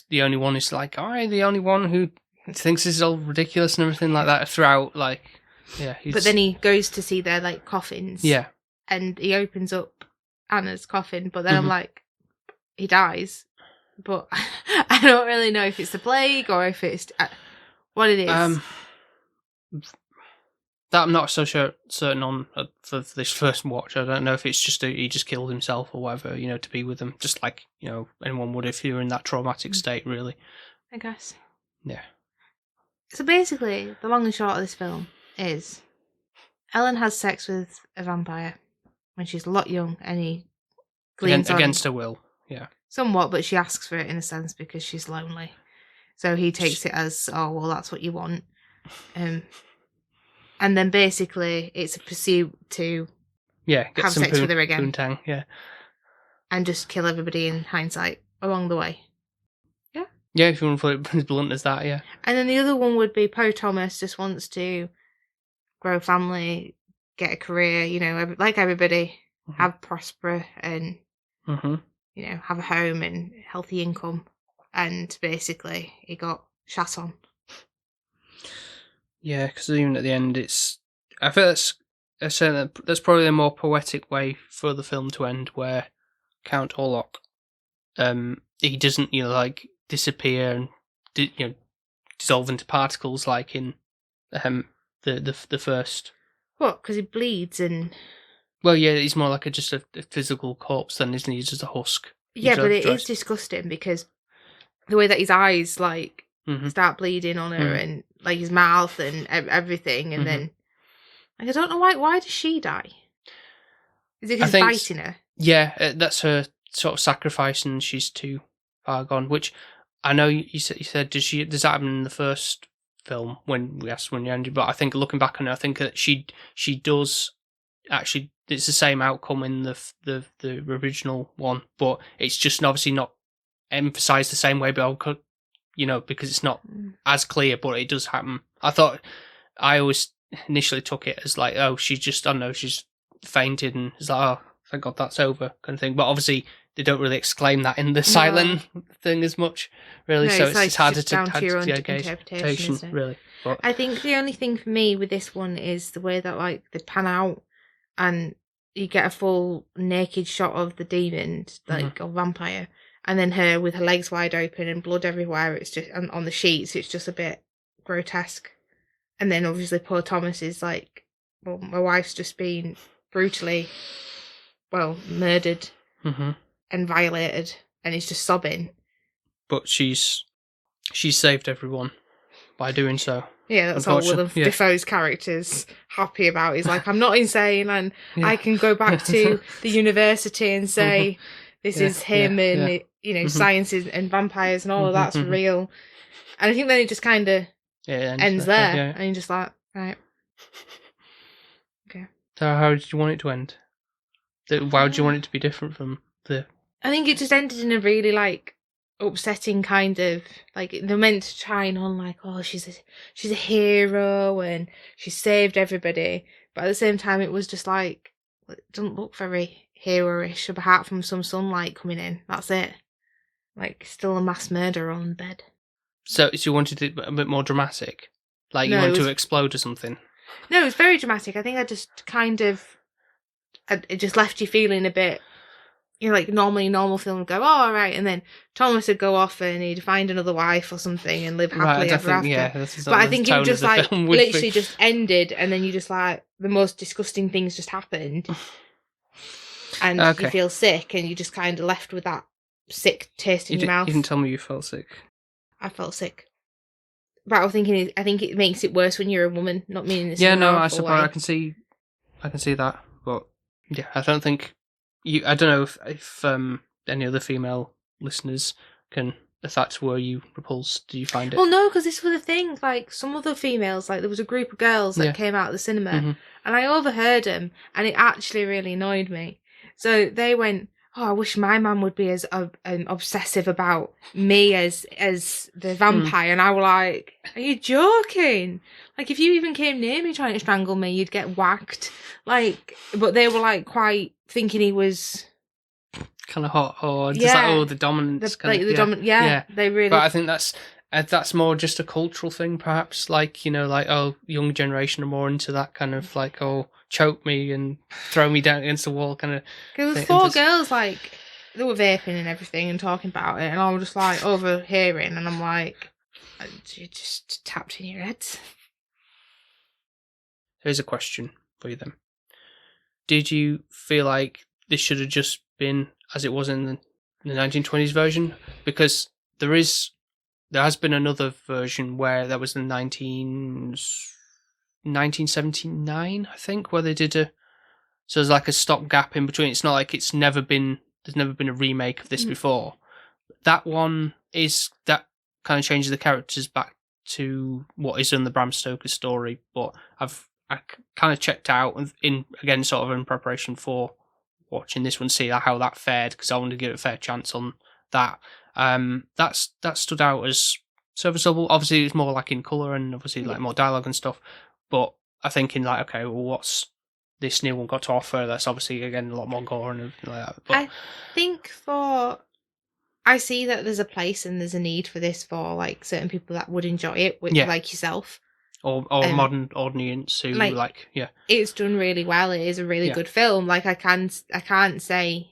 the only one who's like, I'm the only one who thinks this is all ridiculous and everything like that throughout. Like, yeah. But then he goes to see their like coffins. Yeah. And he opens up Anna's coffin, but then I'm like, he dies. But I don't really know if it's the plague or if it's what it is. That I'm not so certain on for this first watch. I don't know if it's just he just killed himself or whatever, to be with them. Just like, anyone would if you're in that traumatic state, really. I guess. Yeah. So basically, the long and short of this film is Ellen has sex with a vampire when she's a lot young, and he gleans against her will. Yeah. Somewhat, but she asks for it in a sense because she's lonely. So he takes it as, oh, well, that's what you want. And then basically it's a pursuit to get have some sex with her again. Poontang, yeah. And just kill everybody in hindsight along the way. Yeah? Yeah, if you want to put it as blunt as that, yeah. And then the other one would be Poe Thomas just wants to grow a family, get a career, like everybody, have prosper and, have a home and healthy income. And basically he got shot on. Yeah, because even at the end, I feel that's probably a more poetic way for the film to end, where Count Orlok, he doesn't, disappear and dissolve into particles like in the first. What? Because he bleeds and. Well, yeah, he's more like just a physical corpse then, isn't he? He's just a husk. Yeah, but it is disgusting because the way that his eyes start bleeding on her and like his mouth and everything, and then I don't know why does she die? Is it because he's biting her? Yeah, that's her sort of sacrifice, and she's too far gone. Which I know you said does that happen in the first film when you ended? But I think looking back on it, I think that she does actually. It's the same outcome in the original one, but it's just obviously not emphasized the same way. But because it's not as clear, but it does happen. I always initially took it as like, oh, she's fainted, and it's like, oh, thank God that's over, kind of thing. But obviously, they don't really exclaim that in the silent thing as much, really. No, so it's harder to your own interpretation, really. But I think the only thing for me with this one is the way that they pan out, and you get a full naked shot of the demon, or vampire. And then her with her legs wide open and blood everywhere. It's just on the sheets. It's just a bit grotesque. And then obviously poor Thomas is like, well, my wife's just been brutally, murdered and violated, and he's just sobbing. But she's saved everyone by doing so. Yeah, that's all Willem Dafoe's character's happy about. He's like, I'm not insane, and I can go back to the university and say. This is him and, science and vampires and all of that's real. And I think then it just kind of ends there. Yeah. And you're just like, right. Okay. So how did you want it to end? Why would you want it to be different from the... I think it just ended in a really, upsetting kind of... they're meant to shine on, oh, she's a hero and she saved everybody. But at the same time, it was just it doesn't look very... hero-ish, apart from some sunlight coming in. That's it. Still a mass murder on bed. So you wanted it a bit more dramatic? You wanted to explode or something? No, it was very dramatic. I think I just kind of... It just left you feeling a bit... normally a normal film would go, oh, all right, and then Thomas would go off and he'd find another wife or something and live happily ever after. Yeah, but I think it just literally just ended, and then you just the most disgusting things just happened. And you feel sick, and you just kind of left with that sick taste in your mouth. You didn't tell me you felt sick. I felt sick. But I think it makes it worse when you're a woman, not meaning this. Yeah, no, I suppose I can see that, but yeah, I don't think I don't know if any other female listeners can. If that's where you repulsed, do you find it? Well, no, because this was the thing. Like, some other females, like, there was a group of girls that came out of the cinema, and I overheard them, and it actually really annoyed me. So they went, "Oh, I wish my man would be as obsessive about me as the vampire." And I was like, "Are you joking? Like, if you even came near me trying to strangle me, you'd get whacked." Like, but they were like quite thinking he was kind of hot, or just like, the dominance, dominant. Yeah, they really. But I think that's more just a cultural thing, perhaps. Like, like, young generation are more into that kind of like, choke me and throw me down against the wall kind of. There was 4 girls, like, they were vaping and everything and talking about it, and I was just like overhearing, and I'm like, you just tapped in your head. Here's a question for you then. Did you feel like this should have just been as it was in the 1920s version? Because there has been another version where that was the 1979, I think, where they did so there's like a stopgap in between. It's not like there's never been a remake of this before. That one that kind of changes the characters back to what is in the Bram Stoker story, but I kind of checked out in preparation for watching this one, see how that fared, because I wanted to give it a fair chance on that. That stood out as serviceable. Obviously, it's more like in colour and obviously like more dialogue and stuff. But I think in like, okay, well, what's this new one got to offer? That's obviously again a lot more gore and everything like that. But I think I see that there's a place and there's a need for this for like certain people that would enjoy it, like yourself. Or modern audience who it's done really well. It is a really good film. Like, I can't say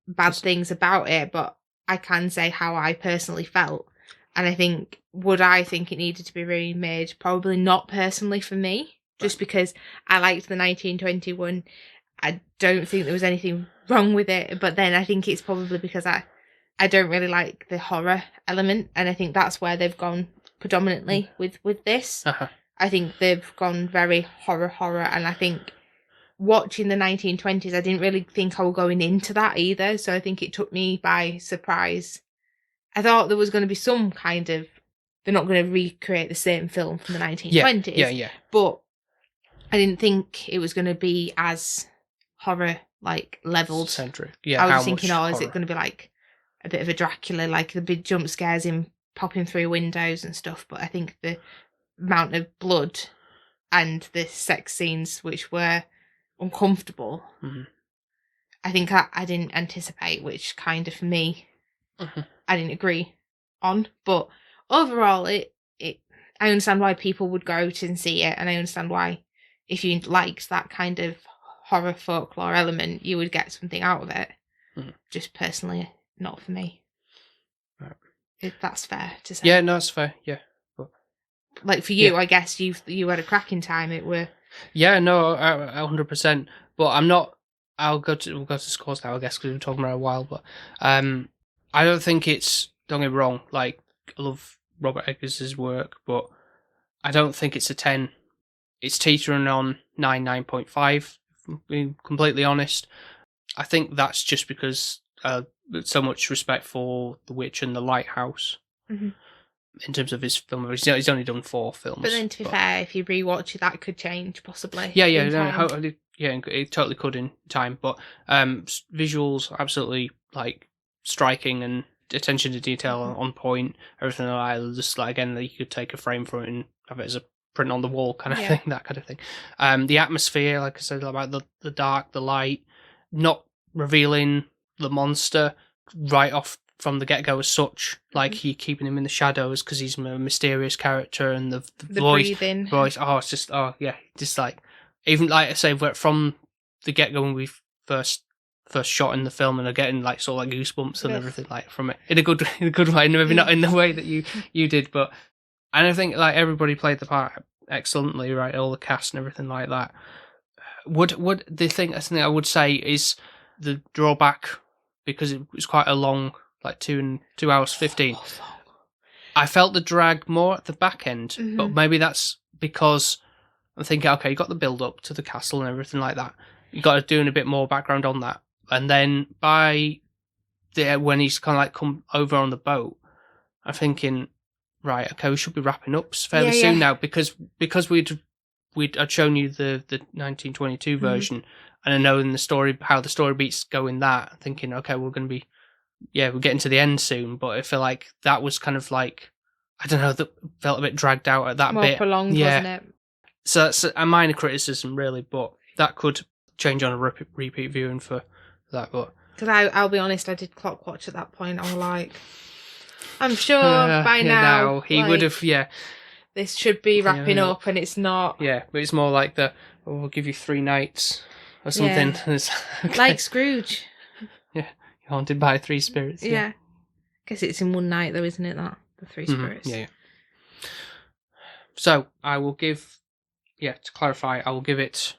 bad things about it, but I can say how I personally felt. And I think, would I think it needed to be remade? Probably not personally for me, just because I liked the 1921. I don't think there was anything wrong with it, but then I think it's probably because I don't really like the horror element, and I think that's where they've gone predominantly with this. I think they've gone very horror, and I think watching the 1920s, I didn't really think I was going into that either, so I think it took me by surprise. I thought there was going to be some kind of, they're not going to recreate the same film from the 1920s, but I didn't think it was going to be as horror like leveled. Centric. I was thinking, is it going to be like a bit of a Dracula, like the big jump scares him popping through windows and stuff, but I think the amount of blood and the sex scenes which were uncomfortable, I think I didn't anticipate, which kind of for me I didn't agree on. But overall I understand why people would go out and see it, and I understand why if you liked that kind of horror folklore element you would get something out of it. Just personally not for me. Right. If that's fair to say. Yeah, no, it's fair. Yeah, but like for you, I guess you had a cracking time. It were. Yeah, no, 100%. But I'm not. We'll go to scores now, I guess, because we've been talking about it a while. But I don't think it's. Don't get me wrong. Like, I love Robert Eggers' work, but I don't think it's a 10. It's teetering on 9.5. Being completely honest, I think that's just because. So much respect for The Witch and The Lighthouse in terms of his film. He's only done 4 films. But then, to be fair, if you rewatch it, that could change possibly. Yeah, it totally could in time. But visuals absolutely like striking and attention to detail on point. Everything like that. Just like again, you could take a frame from it and have it as a print on the wall kind of thing. That kind of thing. The atmosphere, like I said, about the dark, the light, not revealing the monster right off from the get-go as such, like you keeping him in the shadows because he's a mysterious character, and the voice, it's just just like, even like I say, from the get-go when we first shot in the film, and are getting like sort of like goosebumps and everything like from it in a good way, maybe not in the way that you did, but and I think like everybody played the part excellently, right? All the cast and everything like that. Would the thing I would say is the drawback, because it was quite a long, like 2 hours 15. I felt the drag more at the back end, but maybe that's because I'm thinking, okay, you got the build up to the castle and everything like that. You got to do a bit more background on that. And then when he's kind of like come over on the boat, I'm thinking, right, okay, we should be wrapping up fairly soon now because I'd shown you the 1922 version, and I know in the story how the story beats go in that. Thinking, okay, we're getting to the end soon, but I feel like that was kind of like, I don't know, that felt a bit dragged out at that more bit. Prolonged, wasn't it? So that's a minor criticism, really, but that could change on a repeat viewing for that. But because I'll be honest, I did clock watch at that point. I was like, I'm sure by now he would have, this should be wrapping up, and it's not. Yeah, but it's more like we'll give you 3 nights or something. Yeah. Okay. Like Scrooge. Yeah, you're haunted by 3 spirits. Yeah. Guess it's in one night though, isn't it? That the 3 spirits. Yeah. So I will give, to clarify, I will give it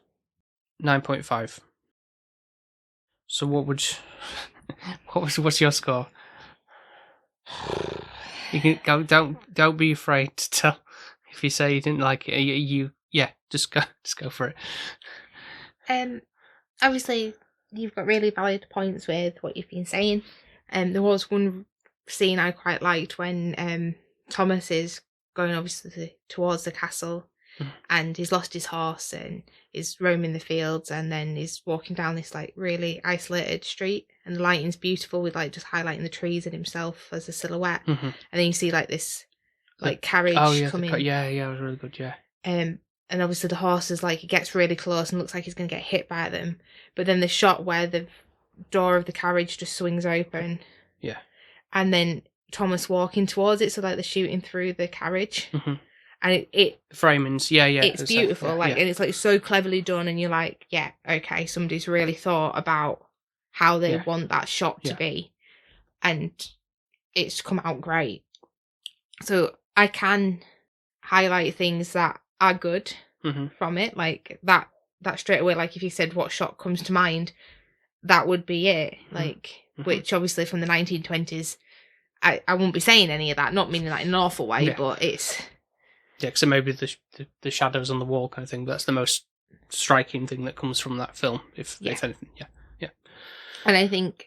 9.5. So what's your score? You can go. Don't be afraid to tell if you say you didn't like it. Just go for it. Obviously, you've got really valid points with what you've been saying. There was one scene I quite liked when Thomas is going obviously towards the castle, and he's lost his horse and is roaming the fields, and then he's walking down this like really isolated street, and the lighting's beautiful with like just highlighting the trees and himself as a silhouette, and then you see like this like carriage coming. It was really good. Yeah. And obviously the horse is like, he gets really close and looks like he's going to get hit by them, but then the shot where the door of the carriage just swings open, and then Thomas walking towards it, so like they're shooting through the carriage. And it the framings, it's beautiful, and it's like so cleverly done, and you're like, okay, somebody's really thought about how they want that shot to be, and it's come out great. So I can highlight things that are good from it, like that straight away. Like if you said what shot comes to mind, that would be it. Like which obviously from the 1920s, I won't be saying any of that, not meaning that in an awful way, but it's. Yeah, so maybe the shadows on the wall kind of thing. But that's the most striking thing that comes from that film, if anything. Yeah. And I think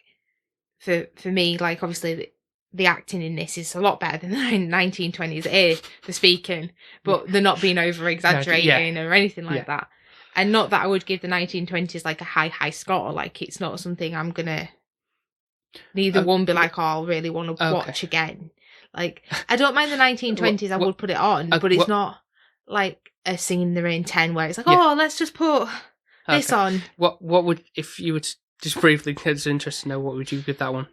for me, like obviously the acting in this is a lot better than the 1920s. The speaking, but they're not being over exaggerating or anything like that. And not that I would give the 1920s like a high score. Like it's not something I'm gonna. Neither one be like, I'll really want to watch again. Like, I don't mind the 1920s, I would put it on, but it's not like a Singing in the Rain 10 where it's like, let's just put this on. What would, if you were to just briefly, it's interesting to know, what would you give that one?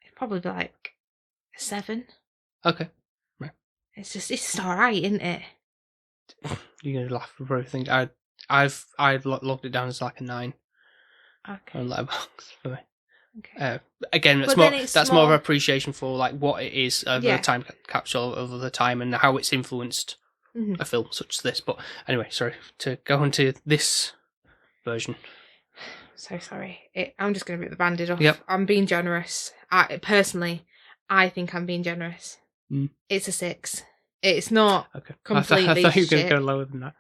It'd probably be like a 7. Okay. Right. It's just alright, isn't it? You're going to laugh for everything. I've logged it down as like a 9. Okay. On Letterboxd for me. Okay. Again, that's more of an appreciation for like what it is of a time capsule of the time and how it's influenced a film such as this. But anyway, sorry to go on to this version. So sorry. I'm just going to rip the Band-Aid off. Yep. I'm being generous. I think I'm being generous. It's a 6. It's not completely I thought you were going to go lower than that.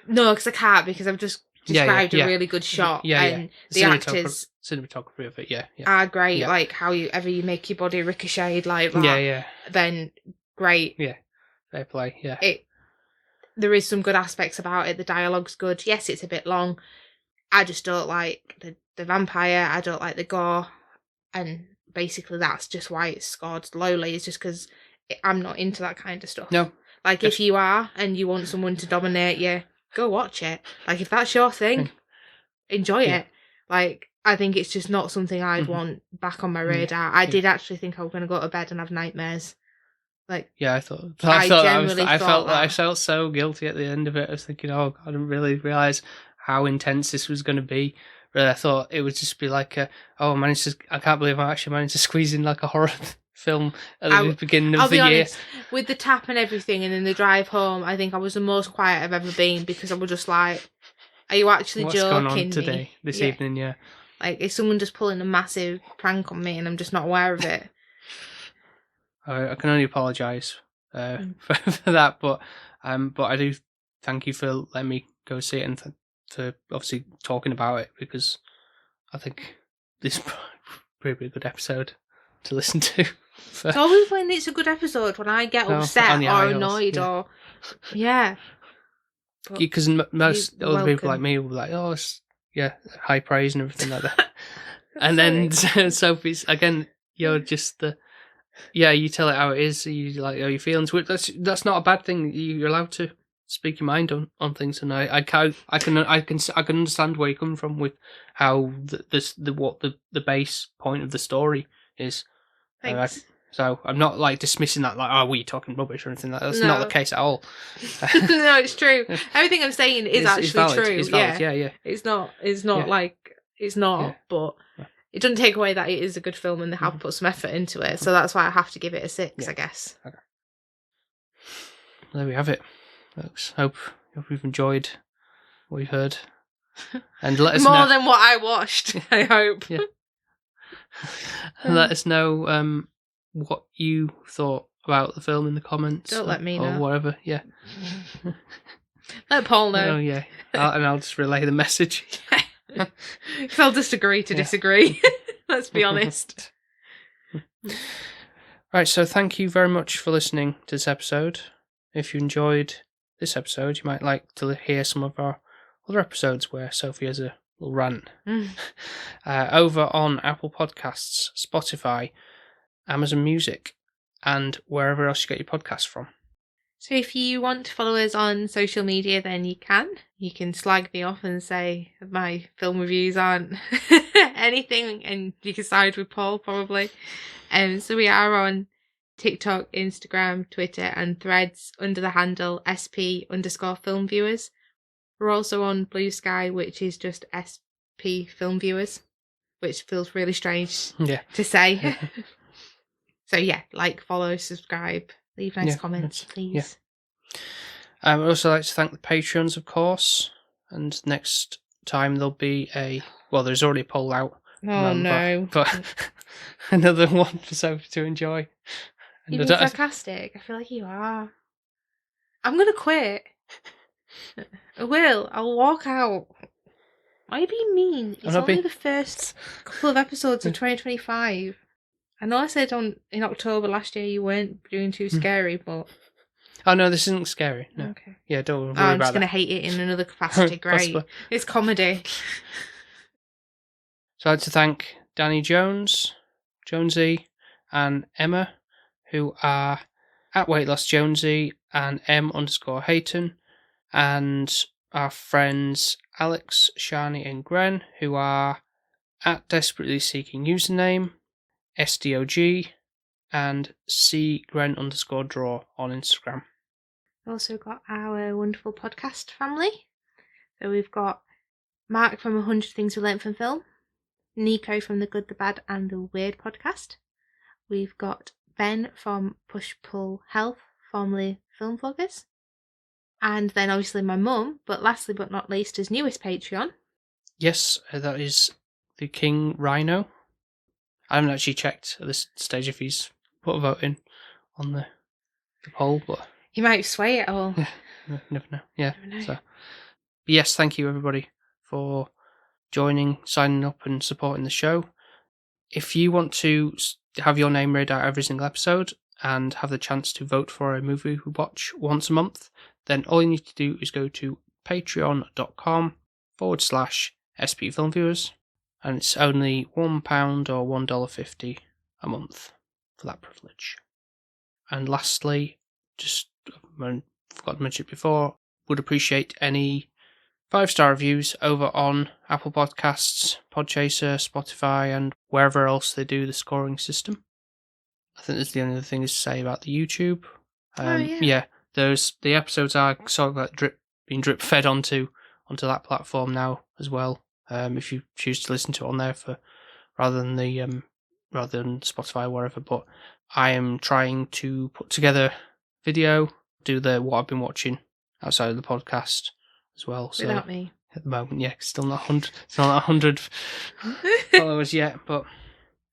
No, because I can't, because I've just described a really good shot, and the actors cinematography of it are great. Like how you make your body ricochet like that, then great. Fair play. There is some good aspects about it. The dialogue's good. Yes, it's a bit long. I just don't like the vampire. I don't like the gore, and basically that's just why it's scored lowly. It's just because I'm not into that kind of stuff. No, like if you are and you want someone to dominate you, go watch it. Like if that's your thing, enjoy it. Like I think it's just not something I'd want back on my radar. I did actually think I was going to go to bed and have nightmares. Like I felt so guilty at the end of it. I was thinking, oh God, I didn't really realise how intense this was going to be. Really, I thought it would just be like, I can't believe I actually managed to squeeze in like a horror film at the beginning of the year. Honest, with the tap and everything, and then the drive home, I think I was the most quiet I've ever been, because I was just like, are you actually What's joking going on today, this evening? Yeah. Like, is someone just pulling a massive prank on me and I'm just not aware of it? I can only apologise for that, but I do thank you for letting me go see it and for obviously talking about it, because I think this probably a good episode to listen to. It's always when it's a good episode when I get upset or annoyed or because most other people like me will be like, oh, it's, high praise and everything like that. And then Sophie's again, you're just the you tell it how it is. You like how your feelings. That's not a bad thing. You're allowed to speak your mind on things, and I can understand where you're coming from with how the base point of the story is. Thanks. So I'm not like dismissing that, like, oh, were you talking rubbish or anything like that? That's not the case at all. No, it's true. Everything I'm saying is actually valid. true. It's valid. Yeah. It's not like it's not, but it doesn't take away that it is a good film and they have put some effort into it. So that's why I have to give it a 6, I guess. Okay. There we have it, folks. Hope you've enjoyed what you've heard, and let us more than what I watched. I hope. Yeah. Let us know what you thought about the film in the comments. Don't let me know. Or whatever, yeah. Let Paul know. Oh, yeah. And I'll just relay the message. I'll just agree to disagree. Let's be honest. Right, so thank you very much for listening to this episode. If you enjoyed this episode, you might like to hear some of our other episodes where Sophie has a little rant. Over on Apple Podcasts, Spotify, Amazon Music, and wherever else you get your podcasts from. So if you want to follow us on social media, then you can. You can slag me off and say my film reviews aren't anything, and you can side with Paul probably. So we are on TikTok, Instagram, Twitter, and Threads under the handle SP_filmviewers. We're also on Blue Sky, which is just SP Film Viewers, which feels really strange to say. So like, follow, subscribe, leave nice comments, please. I'd also like to thank the Patreons, of course. And next time there'll be there's already a poll out. Oh, no. But another one for Sophie to enjoy. You're being sarcastic. I feel like you are. I'm going to quit. I will. I'll walk out. Why are you being mean? It's only the first couple of episodes of 2025. I know I said in October last year you weren't doing too scary, but... Oh, no, this isn't scary. No. Okay. Yeah, don't worry about I'm just going to hate it in another capacity. Great. It's comedy. So I'd like to thank Danny Jones, Jonesy, and Emma, who are at Weight Loss Jonesy and M_Hayton, and our friends Alex, Shani, and Gren, who are at Desperately Seeking Username, SDOG, and CGren_draw on Instagram. We've also got our wonderful podcast family. So we've got Mark from 100 Things We Learned from Film, Nico from the Good, the Bad, and the Weird podcast. We've got Ben from Push Pull Health, formerly Film Vloggers. And then obviously my mum, but lastly but not least, his newest Patreon. Yes, that is the King Rhino. I haven't actually checked at this stage if he's put a vote in on the poll, but... He might sway it all. Yeah, never know. Yeah. Never know. So, yes, thank you everybody for joining, signing up and supporting the show. If you want to have your name read out every single episode and have the chance to vote for a movie we watch once a month, then all you need to do is go to patreon.com/SPFilmViewers, and it's only £1 or $1.50 a month for that privilege. And lastly, just I forgot to mention it before, would appreciate any 5-star reviews over on Apple Podcasts, Podchaser, Spotify, and wherever else they do the scoring system. I think that's the only other thing to say about the YouTube. The episodes are sort of being drip fed onto that platform now as well. If you choose to listen to it on there rather than Spotify or wherever. But I am trying to put together video, do what I've been watching outside of the podcast as well. So without me at the moment, still not 100 followers yet, but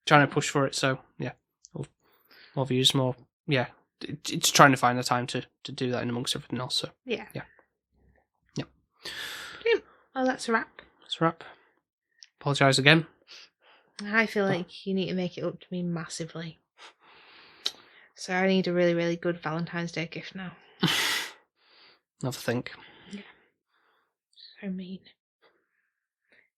trying to push for it. So more views, more it's trying to find the time to do that in amongst everything else. So yeah. Brilliant. Well, that's a wrap. Apologise again. I feel like you need to make it up to me massively. So I need a really, really good Valentine's Day gift now. Have a think. Yeah. So mean.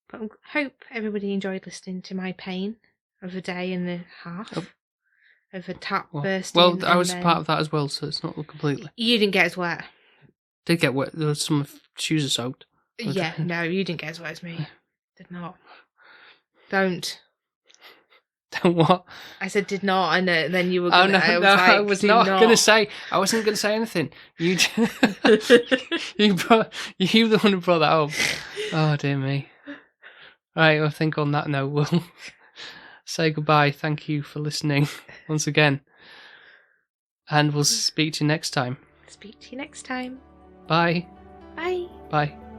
But I hope everybody enjoyed listening to my pain of a day and a half of a tap bursting. Well, I was part of that as well, so it's not completely. You didn't get as wet. Did get wet. There was some shoes are soaked. Yeah, no, you didn't get as wet as me. Did not. Don't. Don't what? I said did not, and then you were. Gonna, I was not going to say. I wasn't going to say anything. You, you the one who brought that up. Oh dear me. Right, I think on that note we'll say goodbye. Thank you for listening once again, and we'll speak to you next time. Speak to you next time. Bye. Bye. Bye.